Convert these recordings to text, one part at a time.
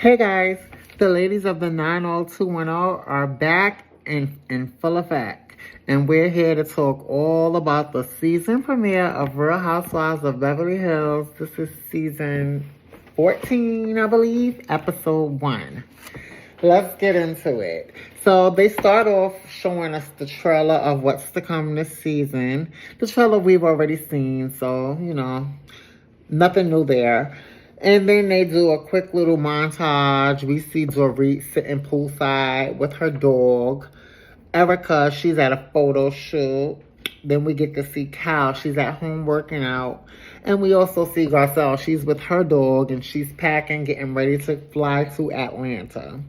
Hey guys, the ladies of the 90210 are back in full effect, and we're here to talk all about the season premiere of Real Housewives of Beverly Hills. This is season 14, I believe, episode 1. Let's get into it. So they start off showing us the trailer of what's to come this season. The trailer we've already seen, so, nothing new there. And then they do a quick little montage. We see Dorit sitting poolside with her dog. Erica, she's at a photo shoot. Then we get to see Cal. She's at home working out. And we also see Garcelle. She's with her dog and she's packing, getting ready to fly to Atlanta.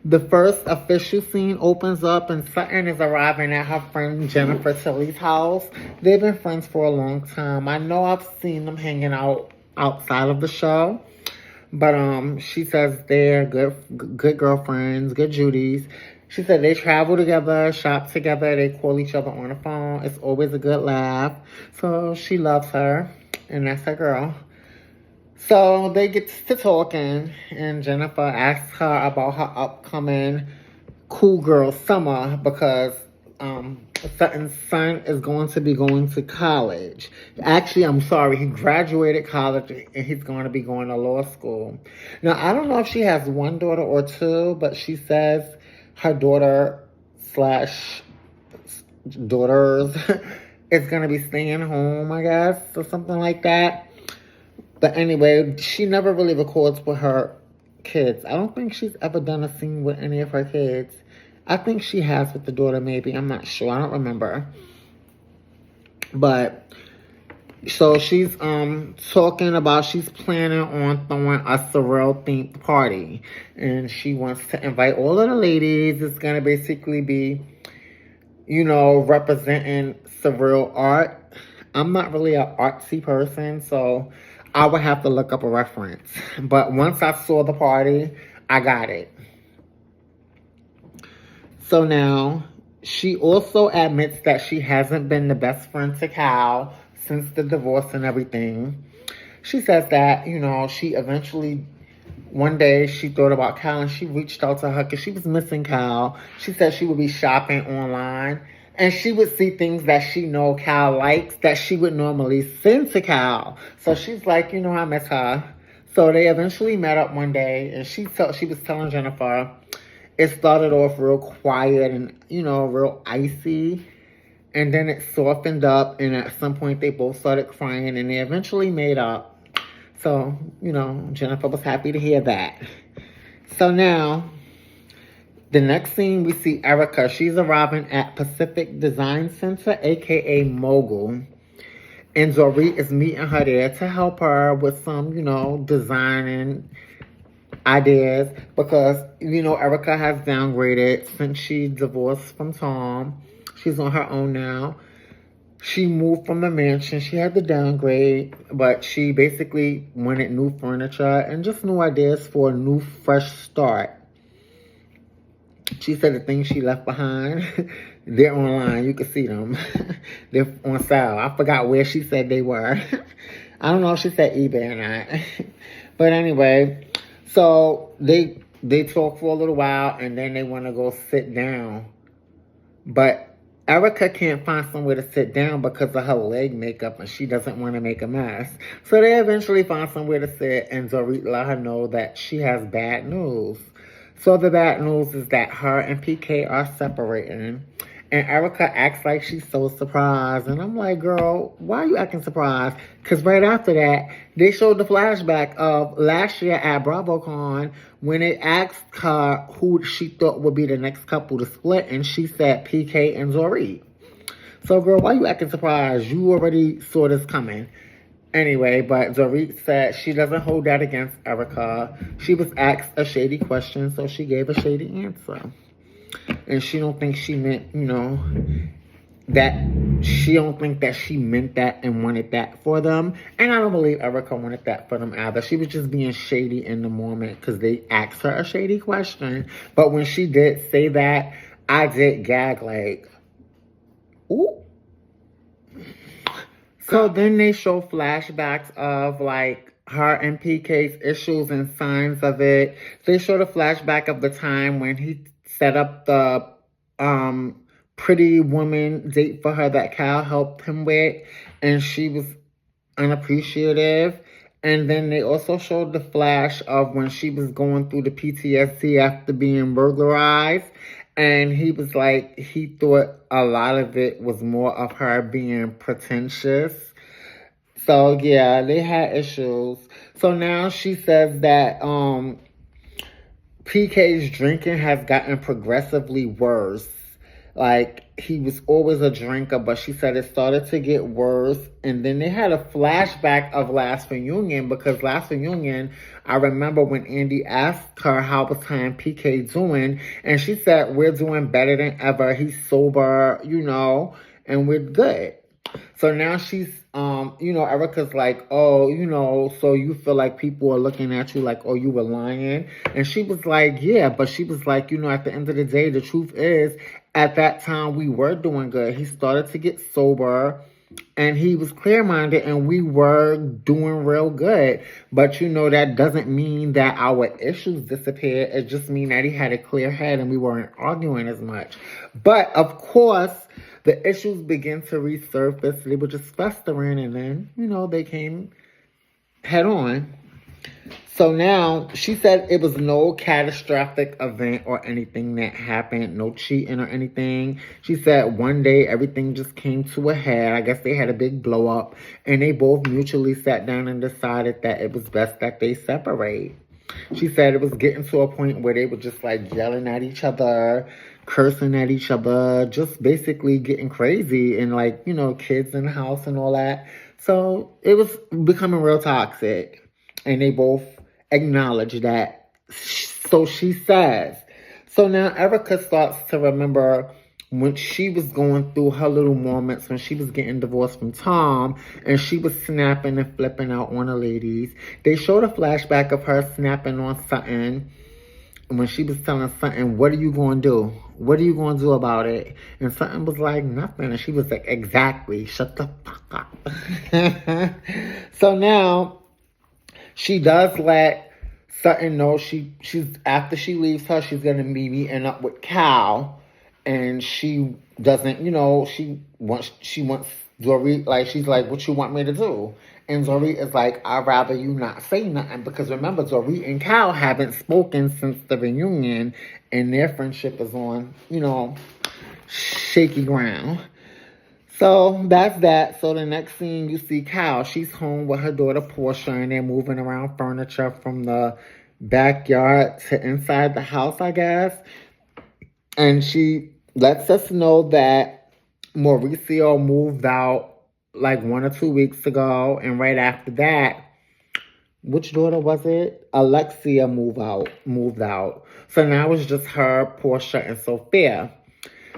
The first official scene opens up and Sutton is arriving at her friend Jennifer Tilly's house. They've been friends for a long time. I know I've seen them hanging out outside of the show, but she says they're good girlfriends, good Judies. She said they travel together, shop together, they call each other on the phone. It's always a good laugh. So she loves her, and that's her girl. So they get to talking, and Jennifer asks her about her upcoming cool girl summer because Sutton's son is going to be going to college. Actually, I'm sorry, he graduated college and he's going to be going to law school. Now, I don't know if she has one daughter or two, but she says her daughter slash daughters is going to be staying home, I guess, or something like that. But anyway, she never really records with her kids. I don't think she's ever done a scene with any of her kids. I think she has with the daughter, maybe. I'm not sure. I don't remember. But, so she's talking about she's planning on throwing a surreal-themed party. And she wants to invite all of the ladies. It's going to basically be, representing surreal art. I'm not really an artsy person, so I would have to look up a reference. But once I saw the party, I got it. So now, she also admits that she hasn't been the best friend to Cal since the divorce and everything. She says that, she eventually, one day she thought about Cal and she reached out to her because she was missing Cal. She said she would be shopping online and she would see things that she know Cal likes that she would normally send to Cal. So she's like, I miss her. So they eventually met up one day and she was telling Jennifer, it started off real quiet and, real icy. And then it softened up. And at some point, they both started crying. And they eventually made up. So, Jennifer was happy to hear that. So now, the next scene, we see Erica. She's arriving at Pacific Design Center, a.k.a. Mogul. And Dorit is meeting her there to help her with some, designing ideas because, Erica has downgraded since she divorced from Tom. She's on her own now. She moved from the mansion. She had to downgrade, but she basically wanted new furniture and just new ideas for a new, fresh start. She said the things she left behind, they're online. You can see them. They're on sale. I forgot where she said they were. I don't know if she said eBay or not. But anyway, so they talk for a little while and then they want to go sit down. But Erica can't find somewhere to sit down because of her leg makeup and she doesn't want to make a mess. So they eventually find somewhere to sit and Dorit let her know that she has bad news. So the bad news is that her and PK are separating. And Erica acts like she's so surprised. And I'm like, girl, why are you acting surprised? Because right after that, they showed the flashback of last year at BravoCon when they asked her who she thought would be the next couple to split. And she said PK and Dorit. So, girl, why are you acting surprised? You already saw this coming. Anyway, but Dorit said she doesn't hold that against Erica. She was asked a shady question, so she gave a shady answer. And she don't think she meant, that she don't think that she meant that and wanted that for them. And I don't believe Erica wanted that for them either. She was just being shady in the moment because they asked her a shady question. But when she did say that, I did gag like, ooh. So then they show flashbacks of like her and PK's issues and signs of it. They showed a flashback of the time when he set up the um pretty woman date for her that Cal helped him with, and she was unappreciative. And then they also showed the flash of when she was going through the PTSD after being burglarized. And he was like, he thought a lot of it was more of her being pretentious. So yeah, they had issues. So now she says that PK's drinking has gotten progressively worse. Like, he was always a drinker, but she said it started to get worse. And then they had a flashback of last reunion, because last reunion, I remember when Andy asked her how was her and PK doing, and she said, we're doing better than ever. He's sober, and we're good. So now she's, Erica's like, oh, so you feel like people are looking at you like, oh, you were lying. And she was like, yeah, but she was like, at the end of the day, the truth is, at that time, we were doing good. He started to get sober and he was clear-minded and we were doing real good. But, that doesn't mean that our issues disappeared. It just means that he had a clear head and we weren't arguing as much. But, of course, the issues began to resurface. They were just festering and then, they came head on. So now, she said it was no catastrophic event or anything that happened, no cheating or anything. She said one day everything just came to a head. I guess they had a big blow up and they both mutually sat down and decided that it was best that they separate. She said it was getting to a point where they were just like yelling at each other, cursing at each other, just basically getting crazy and like, kids in the house and all that. So it was becoming real toxic. And they both acknowledge that. So she says. So now Erica starts to remember when she was going through her little moments when she was getting divorced from Tom and she was snapping and flipping out on the ladies. They showed a flashback of her snapping on Sutton when she was telling Sutton, what are you going to do? What are you going to do about it? And Sutton was like, nothing. And she was like, exactly. Shut the fuck up. So now she does let Sutton know she's after she leaves her, she's gonna be meeting up with Cal, and she doesn't, she wants Dorit, like, she's like, what you want me to do? And Dorit is like, I'd rather you not say nothing, because remember, Dorit and Cal haven't spoken since the reunion, and their friendship is on, shaky ground. So that's that. So the next scene, you see Cal. She's home with her daughter Portia, and they're moving around furniture from the backyard to inside the house, I guess. And she lets us know that Mauricio moved out like 1 or 2 weeks ago. And right after that, which daughter was it? Alexia moved out. So now it's just her, Portia, and Sophia.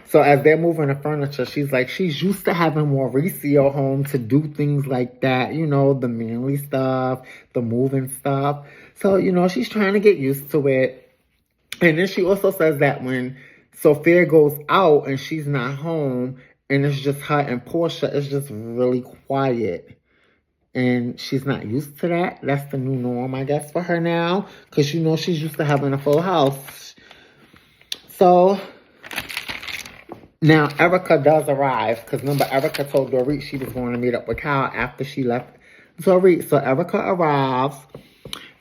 So as they're moving the furniture, she's like, she's used to having Mauricio home to do things like that, the manly stuff, the moving stuff. So, she's trying to get used to it. And then she also says that when Sophia goes out and she's not home and it's just her and Portia, it's just really quiet. And she's not used to that. That's the new norm, I guess, for her now. Because, she's used to having a full house. So now, Erica does arrive, because remember, Erica told Dorit she was going to meet up with Cal after she left Dorit. So Erica arrives.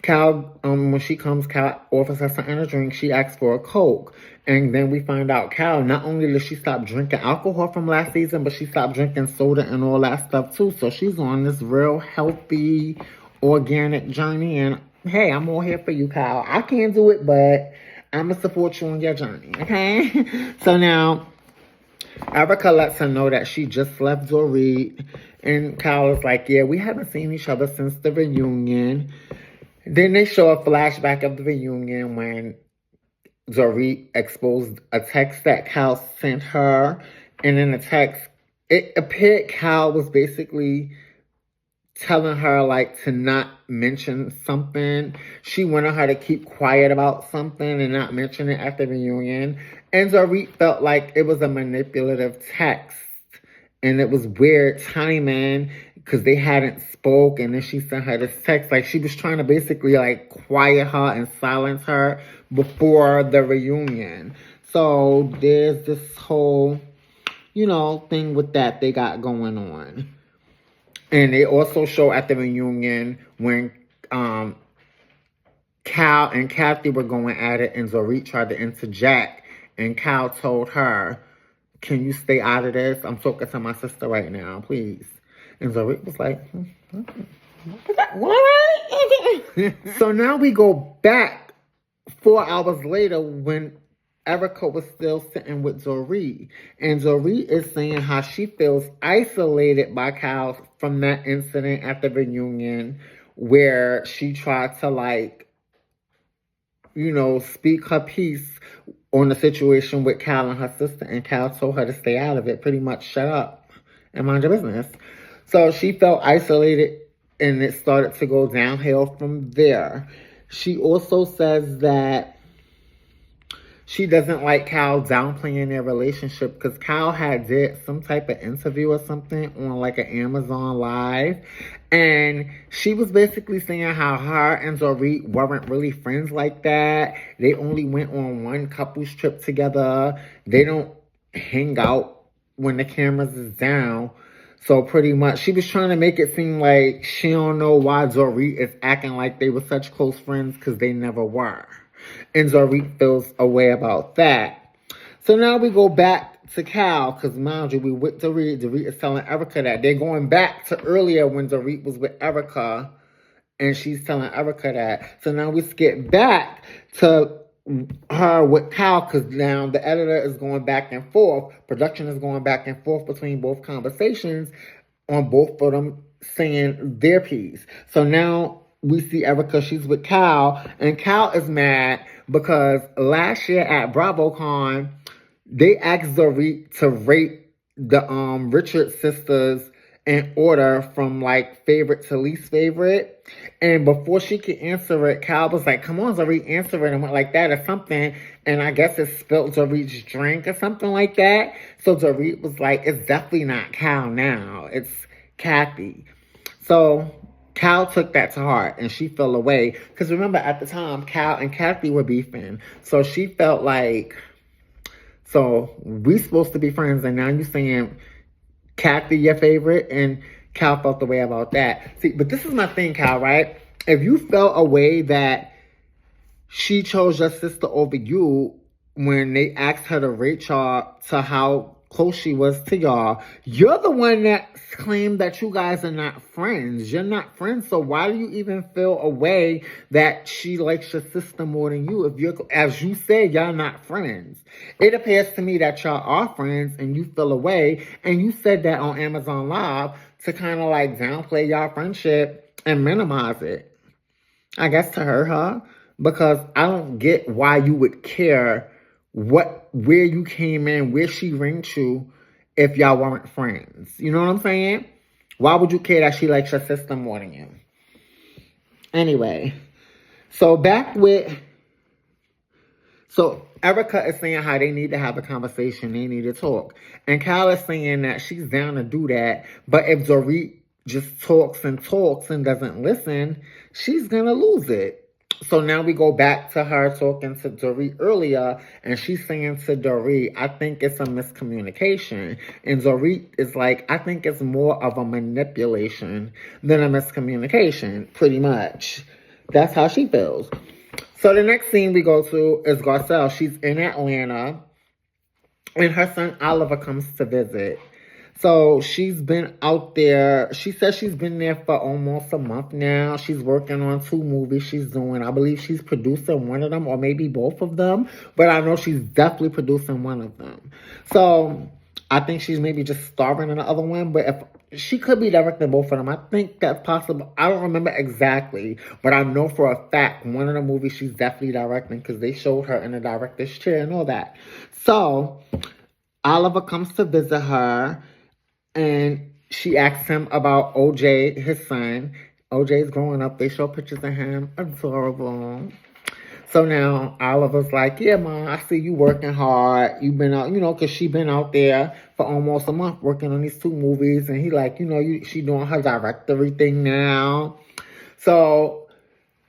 Cal, when she comes, Cal offers her something to drink. She asks for a Coke. And then we find out Cal, not only did she stop drinking alcohol from last season, but she stopped drinking soda and all that stuff too. So she's on this real healthy, organic journey. And hey, I'm all here for you, Cal. I can't do it, but I'm going to support you on your journey, okay? So now Erica lets her know that she just left Dorit. And Kyle is like, yeah, we haven't seen each other since the reunion. Then they show a flashback of the reunion when Dorit exposed a text that Kyle sent her. And in the text, it appeared Kyle was basically telling her, like, to not mention something. She wanted her to keep quiet about something and not mention it at the reunion. And Dorit felt like it was a manipulative text. And it was weird timing. because they hadn't spoke, and then she sent her this text. Like, she was trying to basically, like, quiet her and silence her before the reunion. So there's this whole, thing with that they got going on. And they also show at the reunion when Cal and Kathy were going at it, and Dorit tried to interject, and Cal told her, "Can you stay out of this? I'm talking to my sister right now, please." And Dorit was like, "What?" So now we go back 4 hours later when Erica was still sitting with Dorit. And Dorit is saying how she feels isolated by Cal from that incident at the reunion where she tried to, like, speak her piece on the situation with Cal and her sister, and Cal told her to stay out of it, pretty much shut up and mind your business. So she felt isolated, and it started to go downhill from there. She also says that she doesn't like Cal downplaying their relationship, because Cal had did some type of interview or something on, like, an Amazon Live. And she was basically saying how her and Dorit weren't really friends like that. They only went on one couples trip together. They don't hang out when the cameras is down. So pretty much she was trying to make it seem like she don't know why Dorit is acting like they were such close friends, because they never were. And Dorit feels a way about that. So now we go back to Cal, because mind you, we with Dorit. Dorit is telling Erica that. They're going back to earlier when Dorit was with Erica, and she's telling Erica that. So now we skip back to her with Cal, because now the editor is going back and forth. Production is going back and forth between both conversations on both of them saying their piece. So now we see Erica, she's with Cal, and Cal is mad because last year at BravoCon, they asked Dorit to rate the Richard sisters in order from, like, favorite to least favorite. And before she could answer it, Cal was like, "Come on, Dorit, answer it," and went like that or something. And I guess it spilled Dorit's drink or something like that. So Dorit was like, "It's definitely not Cal now. It's Kathy." So Cal took that to heart, and she fell away. Because remember, at the time, Cal and Kathy were beefing. So she felt like, so we supposed to be friends, and now you're saying Kathy your favorite, and Cal felt the way about that. See, but this is my thing, Cal, right? If you felt a way that she chose your sister over you when they asked her to rate y'all to how close she was to y'all, you're the one that claimed that you guys are not friends. You're not friends, so why do you even feel a way that she likes your sister more than you if you're, as you said, y'all not friends? It appears to me that y'all are friends and you feel a way, and you said that on Amazon Live to kind of, like, downplay y'all friendship and minimize it. I guess to hurt her, because I don't get why you would care where you came in, where she ranked you, if y'all weren't friends. You know what I'm saying? Why would you care that she likes your sister more than you? Anyway, so Erica is saying how they need to have a conversation, they need to talk. And Kyle is saying that she's down to do that, but if Dorit just talks and doesn't listen, she's gonna lose it. So now we go back to her talking to Dorit earlier, and she's saying to Dorit, "I think it's a miscommunication." And Dorit is like, "I think it's more of a manipulation than a miscommunication," pretty much. That's how she feels. So the next scene we go to is Garcelle. She's in Atlanta, and her son Oliver comes to visit. So she's been out there. She says she's been there for almost a month now. She's working on 2 movies she's doing. I believe she's producing one of them, or maybe both of them. But I know she's definitely producing one of them. So I think she's maybe just starring in the other one. But if she could be directing both of them, I think that's possible. I don't remember exactly, but I know for a fact one of the movies she's definitely directing, because they showed her in the director's chair and all that. So Oliver comes to visit her, and she asks him about OJ, his son. OJ's growing up. They show pictures of him. Adorable. So now Oliver's like, yeah, Mom, I see you working hard. You've been out, because she been out there for almost a month working on these 2 movies. And he like, she doing her directory thing now. So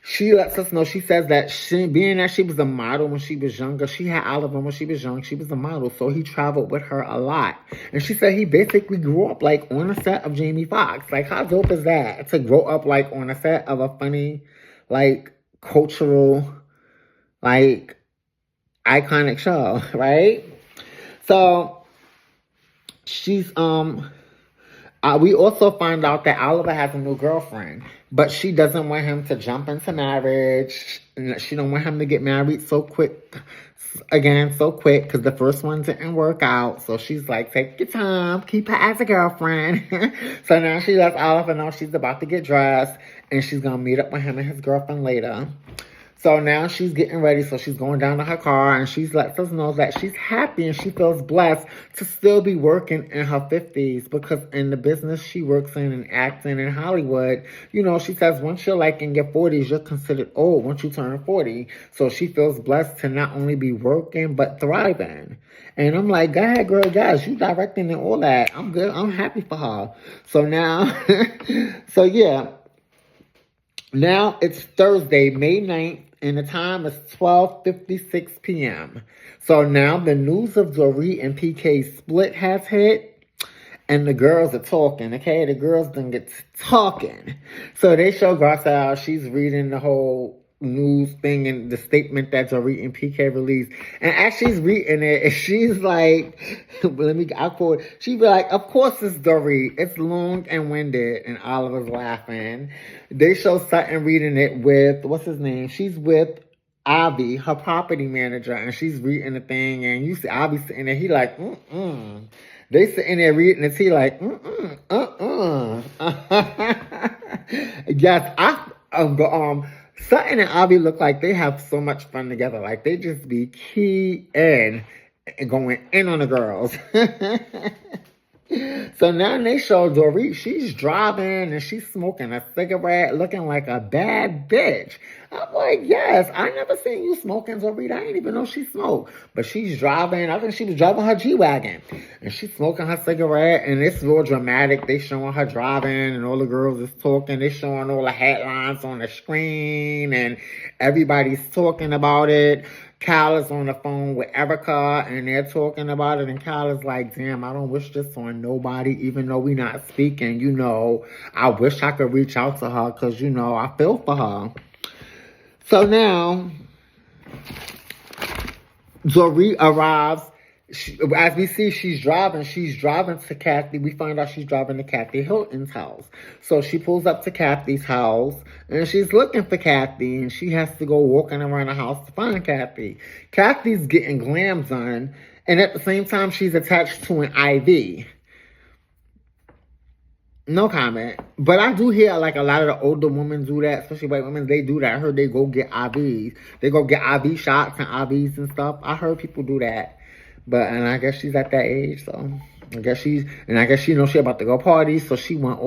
she lets us know, she says that being that she was a model when she was younger, she had Oliver when she was young, she was a model, so he traveled with her a lot. And she said he basically grew up like on a set of Jamie Foxx. Like, how dope is that? To grow up like on a set of a funny, like, cultural, like, iconic show, right? So she's we also find out that Oliver has a new girlfriend, but she doesn't want him to jump into marriage. She don't want him to get married so quick, because the first one didn't work out. So she's like, take your time, keep her as a girlfriend. So now she lets Oliver know she's about to get dressed, and she's going to meet up with him and his girlfriend later. So now she's getting ready, so she's going down to her car, and she lets us know that she's happy and she feels blessed to still be working in her 50s, because in the business she works in and acting in Hollywood, she says once you're like in your 40s, you're considered old once you turn 40. So she feels blessed to not only be working, but thriving. And I'm like, go ahead, girl, guys, you directing and all that. I'm good. I'm happy for her. So now, so yeah. Now it's Thursday, May 9th, and the time is 12:56 p.m. So now the news of Dorit and PK's split has hit, and the girls are talking, okay? The girls done get talking. So they show Garcelle, she's reading the whole news thing and the statement that Dorit and PK released. And as she's reading it, she's like, I'll quote, she be like, of course it's Dorit. It's long and winded. And Oliver's laughing. They show Sutton reading it with, what's his name? She's with Avi, her property manager, and she's reading the thing, and you see Avi sitting there, he like, They sitting there reading it, he like, Yes, Sutton and Avi look like they have so much fun together. Like, they just be key in and going in on the girls. So now they show Dorit, she's driving and she's smoking a cigarette, looking like a bad bitch. I'm like, yes, I never seen you smoking, Dorit. I didn't even know she smoked. But she's driving, I think she was driving her G-Wagon. And she's smoking her cigarette, and it's real dramatic. They showing her driving, and all the girls is talking. They showing all the headlines on the screen, and everybody's talking about it. Kyle is on the phone with Erica, and they're talking about it, and Kyle is like, damn, I don't wish this on nobody, even though we not speaking, I wish I could reach out to her, because, I feel for her. So now, Dorit arrives. As we see, she's driving to Kathy. We find out she's driving to Kathy Hilton's house. So she pulls up to Kathy's house, and she's looking for Kathy, and she has to go walking around the house to find Kathy. Kathy's getting glam done, and at the same time, she's attached to an IV. No comment. But I do hear, like, a lot of the older women do that, especially white women, they do that. I heard they go get IVs. They go get IV shots and IVs and stuff. I heard people do that. And I guess she's at that age, so I guess she about to go party, so she want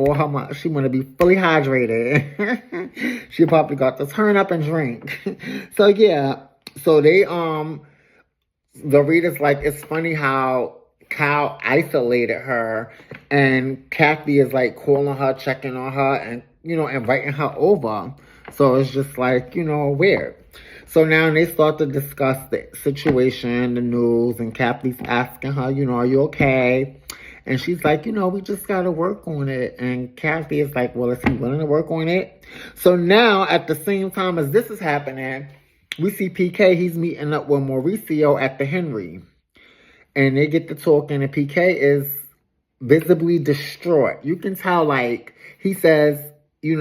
she want to be fully hydrated. She probably got to turn up and drink. So yeah, so they the reader's like, it's funny how Kyle isolated her, and Kathy is like calling her, checking on her, and inviting her over. So it's just like weird. So now they start to discuss the situation, the news, and Kathy's asking her, are you okay? And she's like, we just got to work on it. And Kathy is like, well, is he willing to work on it? So now, at the same time as this is happening, we see PK, he's meeting up with Mauricio at the Henry. And they get to talking, and PK is visibly distraught. You can tell, like, he says, he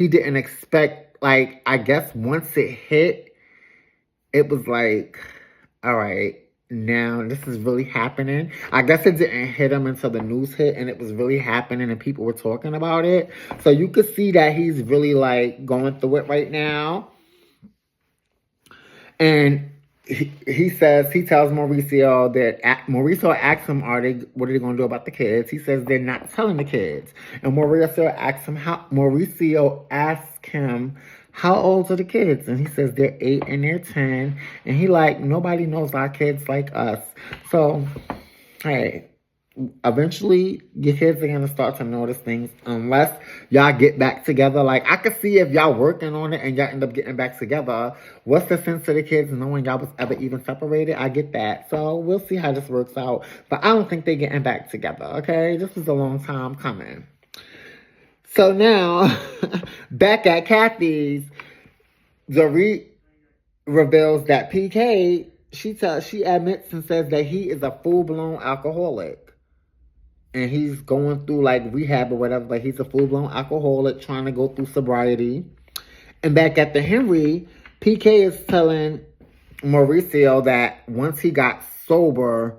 didn't expect, like, I guess once it hit, it was like, all right, now this is really happening. I guess it didn't hit him until the news hit, and it was really happening and people were talking about it. So you could see that he's really, like, going through it right now. And he tells Mauricio that, Mauricio asks him, what are they going to do about the kids? He says they're not telling the kids. And Mauricio asks him how old are the kids? And he says they're 8 and they're 10. And he like, nobody knows our kids like us. So, hey, eventually your kids are gonna start to notice things unless y'all get back together. Like I could see if y'all working on it and y'all end up getting back together. What's the sense of the kids knowing y'all was ever even separated? I get that. So we'll see how this works out. But I don't think they're getting back together, okay? This is a long time coming. So now, back at Kathy's, Dorit reveals that PK, she admits and says that he is a full-blown alcoholic. And he's going through like rehab or whatever, but he's a full-blown alcoholic trying to go through sobriety. And back at the Henry, PK is telling Mauricio that once he got sober,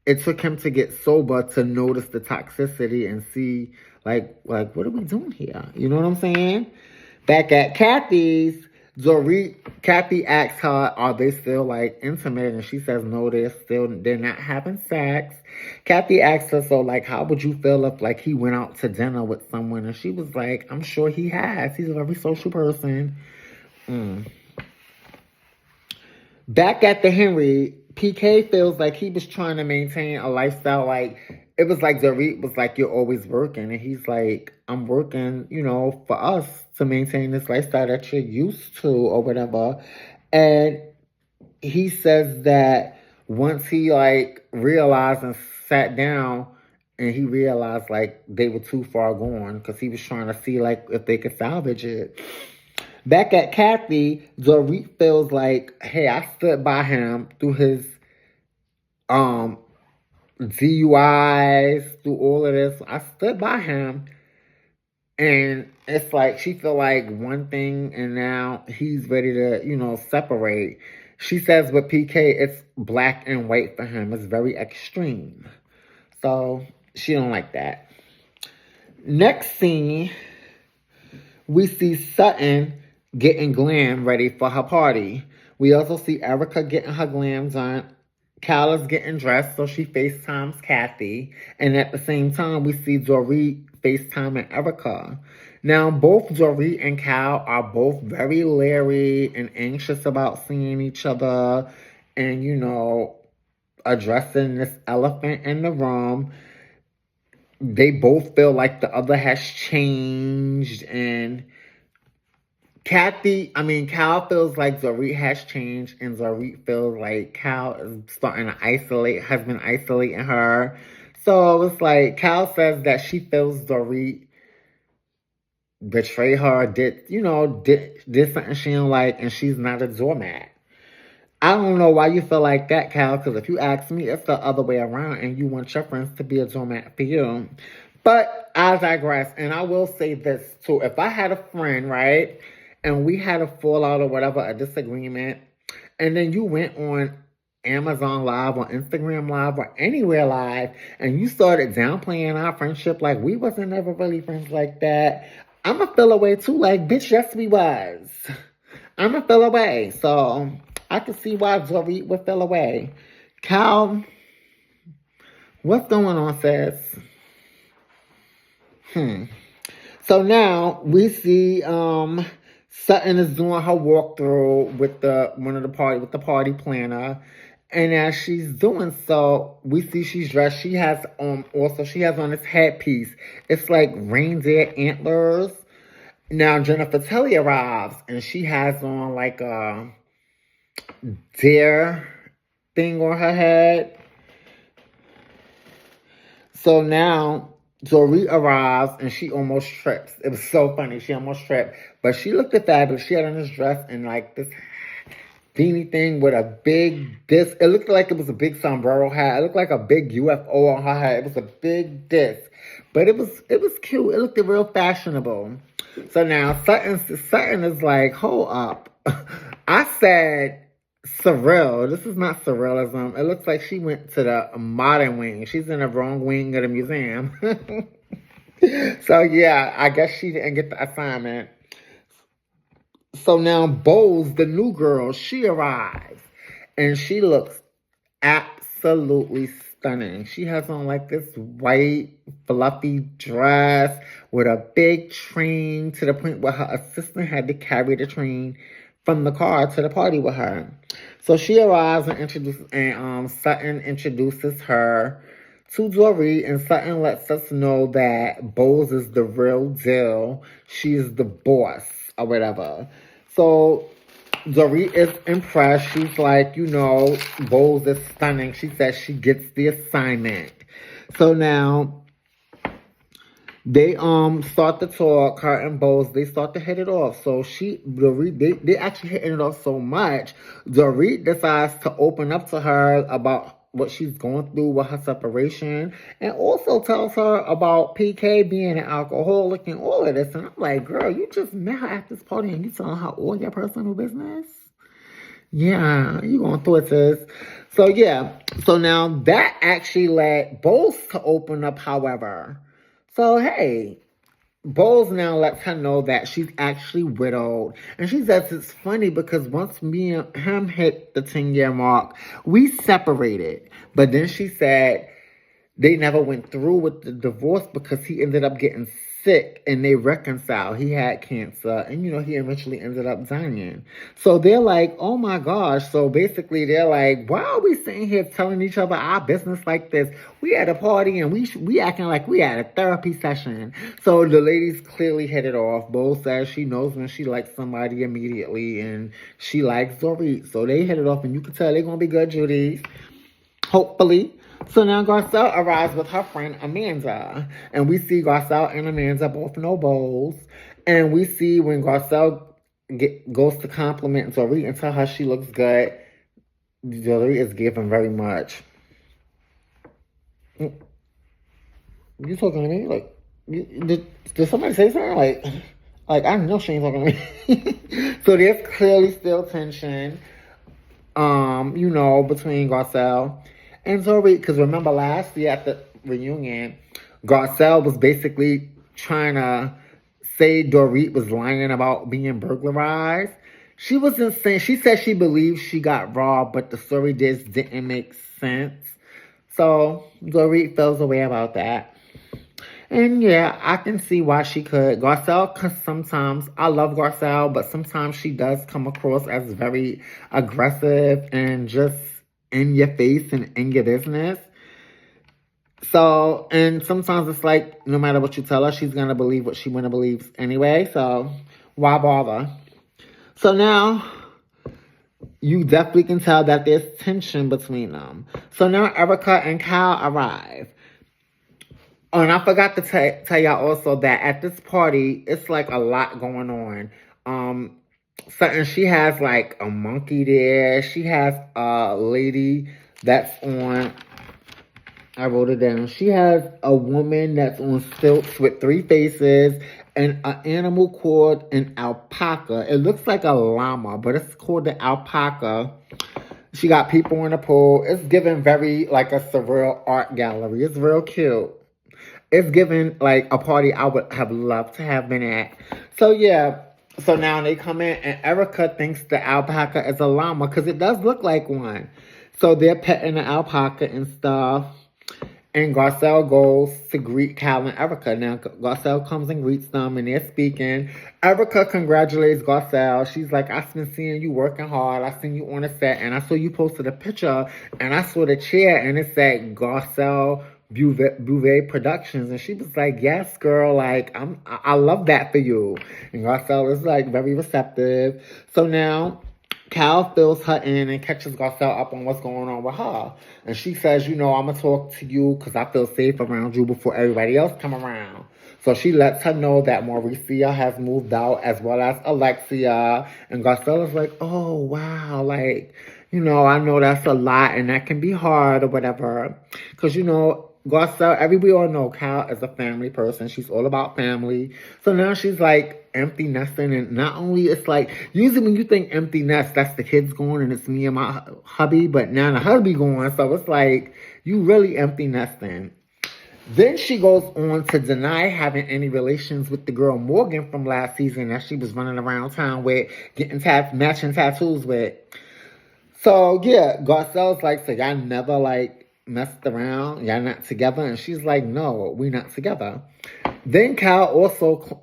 it took him to get sober to notice the toxicity and see like what are we doing here? You know what I'm saying? Back at Kathy's, Kathy asks her, are they still like intimate? And she says no, they're not having sex. Kathy asks her, so like how would you feel if like he went out to dinner with someone? And she was like, I'm sure he has. He's a very social person. Back at the Henry, PK feels like he was trying to maintain a lifestyle. Like, it was like Dorit was like, you're always working. And he's like, I'm working, for us to maintain this lifestyle that you're used to or whatever. And he says that once he like realized and sat down and he realized like they were too far gone because he was trying to see like if they could salvage it. Back at Kathy, Dorit feels like, hey, I stood by him through his DUIs, through all of this. I stood by him. And it's like she feel like one thing and now he's ready to, separate. She says with PK, it's black and white for him. It's very extreme. So she don't like that. Next scene, we see Sutton getting glam ready for her party. We also see Erica getting her glam done. Cal is getting dressed, so she FaceTimes Kathy. And at the same time, we see Dorit FaceTiming Erica. Now, both Dorit and Cal are both very leery and anxious about seeing each other and, addressing this elephant in the room. They both feel like the other has changed, and Cal feels like Dorit has changed, and Dorit feels like Cal is starting to has been isolating her. So it's like Cal says that she feels Dorit betrayed her, did something she don't like, and she's not a doormat. I don't know why you feel like that, Cal, because if you ask me, it's the other way around, and you want your friends to be a doormat for you. But I digress, and I will say this, too. If I had a friend, right, and we had a fallout or whatever, a disagreement, and then you went on Amazon Live or Instagram Live or anywhere live, and you started downplaying our friendship like we wasn't ever really friends like that, I'm going to feel away, too. Like, bitch, yes, we was. I'm going to feel away. So I can see why Dorit would feel away. Cal, what's going on, sis? So now we see Sutton is doing her walkthrough with the party planner. And as she's doing so, we see she's dressed. She has on this headpiece. It's like reindeer antlers. Now Jennifer Telly arrives and she has on like a deer thing on her head. So now Dorit arrives and she almost trips. It was so funny. She almost tripped. But she looked fabulous. She had on this dress and like this beanie thing with a big disc. It looked like it was a big sombrero hat. It looked like a big UFO on her head. It was a big disc. But it was cute. It looked real fashionable. So now Sutton is like, hold up. I said surreal. This is not surrealism. It looks like she went to the modern wing. She's in the wrong wing of the museum. So yeah, I guess she didn't get the assignment. So now Bose, the new girl, she arrives. And she looks absolutely stunning. She has on like this white, fluffy dress with a big train to the point where her assistant had to carry the train from the car to the party with her. So she arrives and Sutton introduces her to Dory, and Sutton lets us know that Bose is the real deal. She's the boss or whatever. So Dorit is impressed. She's like, Bose is stunning. She says she gets the assignment. So now they start to talk, her and Bose, they start to hit it off. So they actually hitting it off so much. Dorit decides to open up to her about what she's going through with her separation, and also tells her about PK being an alcoholic and all of this. And I'm like, girl, you just met her at this party and you telling her all your personal business? Yeah, you going through it, sis. So yeah, so now that actually led Bose to open up, however. So hey, Bowles now lets her know that she's actually widowed. And she says it's funny because once me and him hit the 10-year mark, we separated. But then she said they never went through with the divorce because he ended up getting sick and they reconciled. He had cancer and, he eventually ended up dying. So they're like, oh my gosh. So basically they're like, why are we sitting here telling each other our business like this? We at a party and we acting like we at a therapy session. So the ladies clearly hit it off. Both says she knows when she likes somebody immediately and she likes Dorit. So they hit it off and you can tell they're going to be good Judies. Hopefully. So now Garcelle arrives with her friend Amanda. And we see Garcelle and Amanda both know Bowles. And we see when Garcelle goes to compliment Dorit and tell her she looks good, Dorit is giving very much. You talking to me? Like, did somebody say something? Like I know she ain't talking to me. So there's clearly still tension, between Garcelle and Dorit. Because remember last year at the reunion, Garcelle was basically trying to say Dorit was lying about being burglarized. She wasn't saying, she said she believes she got robbed, but the story just didn't make sense. So Dorit feels a way about that. And yeah, I can see why she could. Garcelle, because sometimes, I love Garcelle, but sometimes she does come across as very aggressive and just in your face and in your business. So, and sometimes it's like, no matter what you tell her, she's going to believe what she want to believe anyway. So, why bother? So now, you definitely can tell that there's tension between them. So now Erica and Kyle arrive. Oh, and I forgot to tell y'all also that at this party, it's like a lot going on. She has like a monkey there. She has a lady that's on, I wrote it down. She has a woman that's on stilts with 3 faces and an animal called an alpaca. It looks like a llama, but it's called the alpaca. She got people in the pool. It's giving very like a surreal art gallery. It's real cute. It's giving like a party I would have loved to have been at. So yeah. So now they come in and Erica thinks the alpaca is a llama because it does look like one. So they're petting the alpaca and stuff. And Garcelle goes to greet Cal and Erica. Now, Garcelle comes and greets them, and they're speaking. Erica congratulates Garcelle. She's like, I've been seeing you working hard. I seen you on the set, and I saw you posted a picture, and I saw the chair, and it said Garcelle Bouvet Productions. And she was like, yes, girl, like, I love that for you. And Garcelle is, like, very receptive. So now Cal fills her in and catches Garcelle up on what's going on with her. And she says, I'm going to talk to you because I feel safe around you before everybody else come around. So she lets her know that Mauricia has moved out as well as Alexia. And Garcelle is like, oh, wow, like, I know that's a lot and that can be hard or whatever. Because, Garcelle, we all know Cal is a family person. She's all about family. So now she's like empty nesting. And not only it's like, usually when you think empty nest, that's the kids going and it's me and my hubby. But now the hubby going. So it's like, you really empty nesting. Then she goes on to deny having any relations with the girl Morgan from last season that she was running around town with, getting matching tattoos with. So yeah, Garcelle's like, so y'all never like messed around. Y'all not together? And she's like, no, we not together. Then Cal also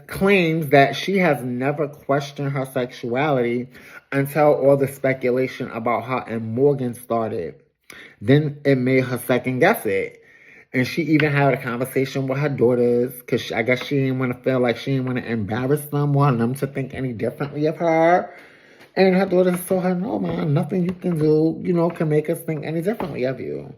claims that she has never questioned her sexuality until all the speculation about her and Morgan started. Then it made her second guess it. And she even had a conversation with her daughters because I guess she didn't want to feel like she didn't want to embarrass them or them to think any differently of her. And her daughters told her, no, man, nothing you can do, can make us think any differently of you.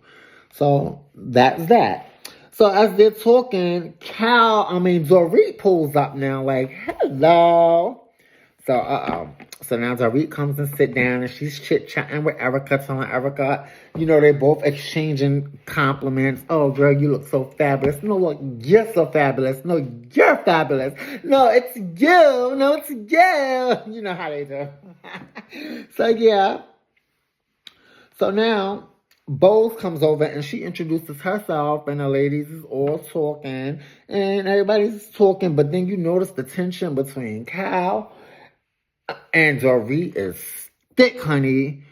So that's that. So as they're talking, Dorit pulls up now like, hello. So, So now Dorit comes and sit down and she's chit-chatting with Erica, telling Erica, they're both exchanging compliments. Oh, girl, you look so fabulous. No, look, you're so fabulous. No, you're fabulous. No, it's you. No, it's you. You know how they do. So, yeah. So now, Bose comes over and she introduces herself and the ladies is all talking and everybody's talking, but then you notice the tension between Cal and Dorit is thick, honey.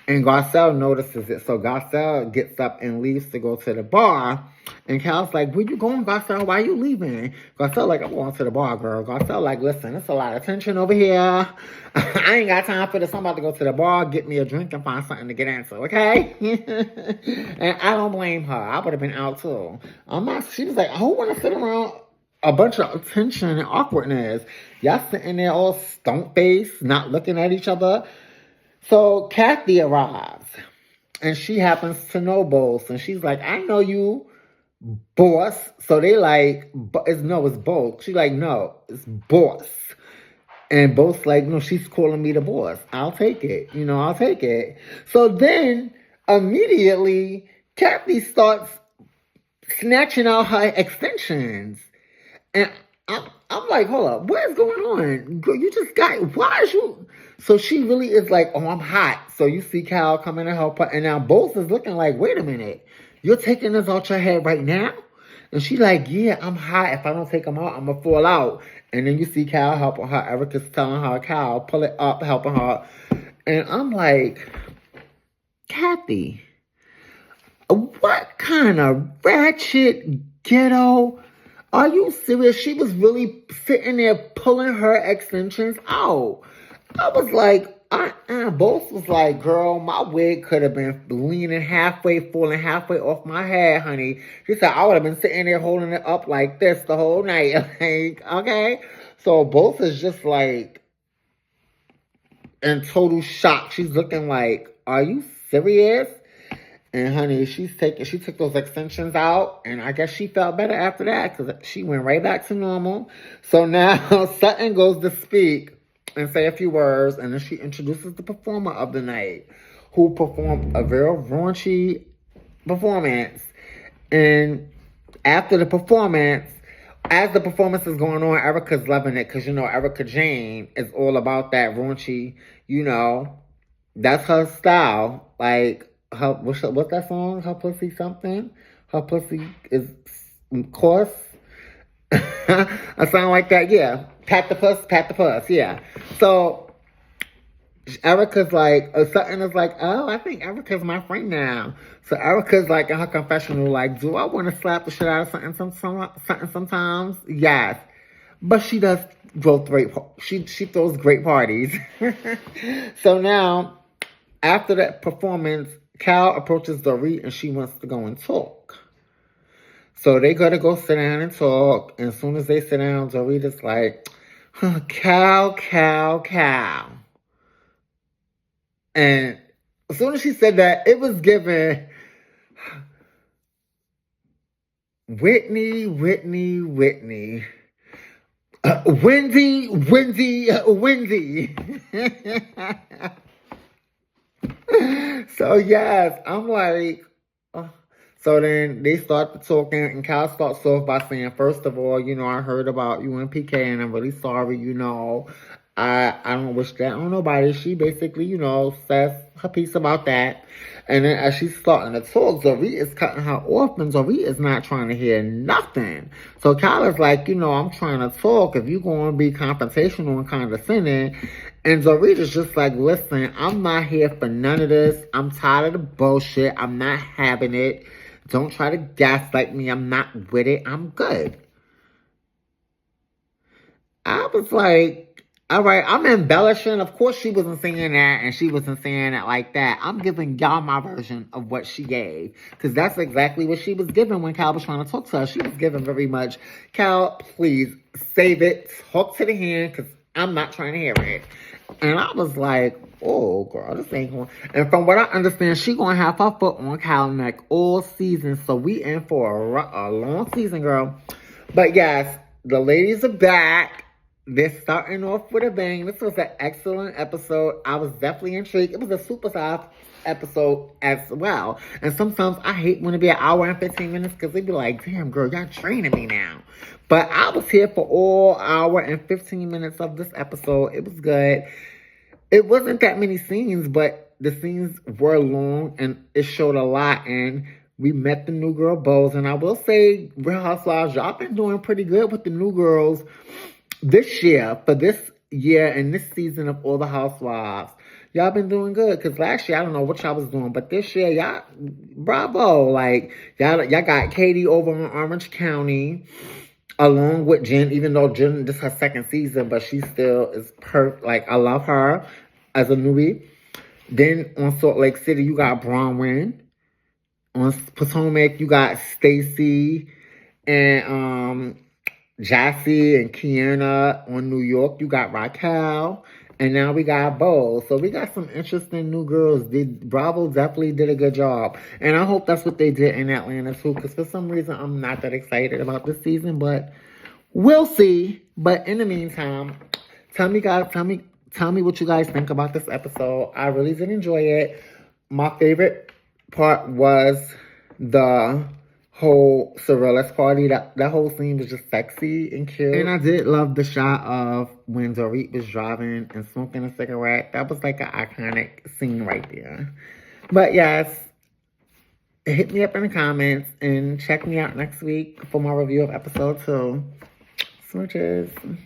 And Garcelle notices it. So Garcelle gets up and leaves to go to the bar. And Cal's like, where you going, Garcelle? Why are you leaving? Garcelle like, I'm going to the bar, girl. Garcelle like, listen, it's a lot of tension over here. I ain't got time for this. I'm about to go to the bar, get me a drink, and find something to get into, okay? And I don't blame her. I would have been out, too. She was like, who want to sit around a bunch of tension and awkwardness? Y'all sitting there all stone-faced, not looking at each other. So Kathy arrives, and she happens to know Bose, and she's like, I know you, boss. So they like, it's Bose. She's like, no, it's boss. And Bose like, no, she's calling me the boss. I'll take it. I'll take it. So then, immediately, Kathy starts snatching out her extensions. And I'm like, hold up, what is going on? Girl, you just why is you? So she really is like, oh, I'm hot. So you see Cal coming to help her. And now Bose is looking like, wait a minute. You're taking this out your head right now? And she's like, yeah, I'm hot. If I don't take them out, I'm going to fall out. And then you see Cal helping her. Erica's telling her, Cal, pull it up, helping her. And I'm like, Kathy, what kind of ratchet ghetto? Are you serious? She was really sitting there pulling her extensions out. I was like, Bose was like, girl, my wig could have been falling halfway off my head, honey. She said, I would have been sitting there holding it up like this the whole night. Like, okay? So Bose is just like in total shock. She's looking like, are you serious? And honey, she took those extensions out, and I guess she felt better after that because she went right back to normal. So now Sutton goes to speak and say a few words, and then she introduces the performer of the night, who performed a very raunchy performance. And after the performance, as the performance is going on, Erica's loving it because, Erica Jane is all about that raunchy, that's her style. Like, what's that song? Her pussy something? Her pussy is coarse? A song like that, yeah. Pat the puss, yeah. So Erica's like, Sutton is like, oh, I think Erica's my friend now. So Erica's like in her confessional, like, do I want to slap the shit out of Sutton sometimes? Yes. But she does she throws great parties. So now, after that performance, Cal approaches Dorit and she wants to go and talk. So they gotta go sit down and talk. And as soon as they sit down, Dorit is like, Cal. And as soon as she said that, it was given Whitney. Wendy. So yes, I'm like, so then they start talking, and Cal starts off by saying, first of all, I heard about you and PK, and I'm really sorry, I don't wish that on nobody. She basically, says her piece about that. And then as she's starting to talk, Dorit is cutting her off, and Dorit is not trying to hear nothing. So Cal is like, I'm trying to talk. If you're going to be confrontational and condescending, And Dorita's just like, listen, I'm not here for none of this. I'm tired of the bullshit. I'm not having it. Don't try to gaslight me. I'm not with it. I'm good. I was like, all right, I'm embellishing. Of course, she wasn't saying that, and she wasn't saying it like that. I'm giving y'all my version of what she gave, because that's exactly what she was giving when Cal was trying to talk to her. She was giving very much, Cal, please save it, talk to the hand, because I'm not trying to hear it. And I was like, oh, girl, this ain't going. And from what I understand, she going to have her foot on Cal neck all season, so we in for a long season, girl. But yes, the ladies are back. They're starting off with a bang. This was an excellent episode. I was definitely intrigued. It was a super soft episode as well. And sometimes I hate when it be an hour and 15 minutes because they be like, damn, girl, y'all training me now. But I was here for all hour and 15 minutes of this episode. It was good. It wasn't that many scenes, but the scenes were long and it showed a lot. And we met the new girl Bows. And I will say, Real Housewives, y'all been doing pretty good with the new girls this year, for this year and this season of All the Housewives. Y'all been doing good, because last year, I don't know what y'all was doing, but this year, y'all, bravo. Like, y'all got Katie over in Orange County, along with Jen, even though Jen, this is her second season, but she still is perfect. Like, I love her as a newbie. Then on Salt Lake City, you got Bronwyn. On Potomac, you got Stacy and Jassy and Kiana. On New York, you got Raquel. And now we got Bo. So we got some interesting new girls. Bravo definitely did a good job. And I hope that's what they did in Atlanta too. Because for some reason, I'm not that excited about this season. But we'll see. But in the meantime, tell me what you guys think about this episode. I really did enjoy it. My favorite part was the whole Surrealist party. That whole scene was just sexy and cute. And I did love the shot of when Dorit was driving and smoking a cigarette. That was like an iconic scene right there. But yes, hit me up in the comments and check me out next week for my review of episode 2. Smooches.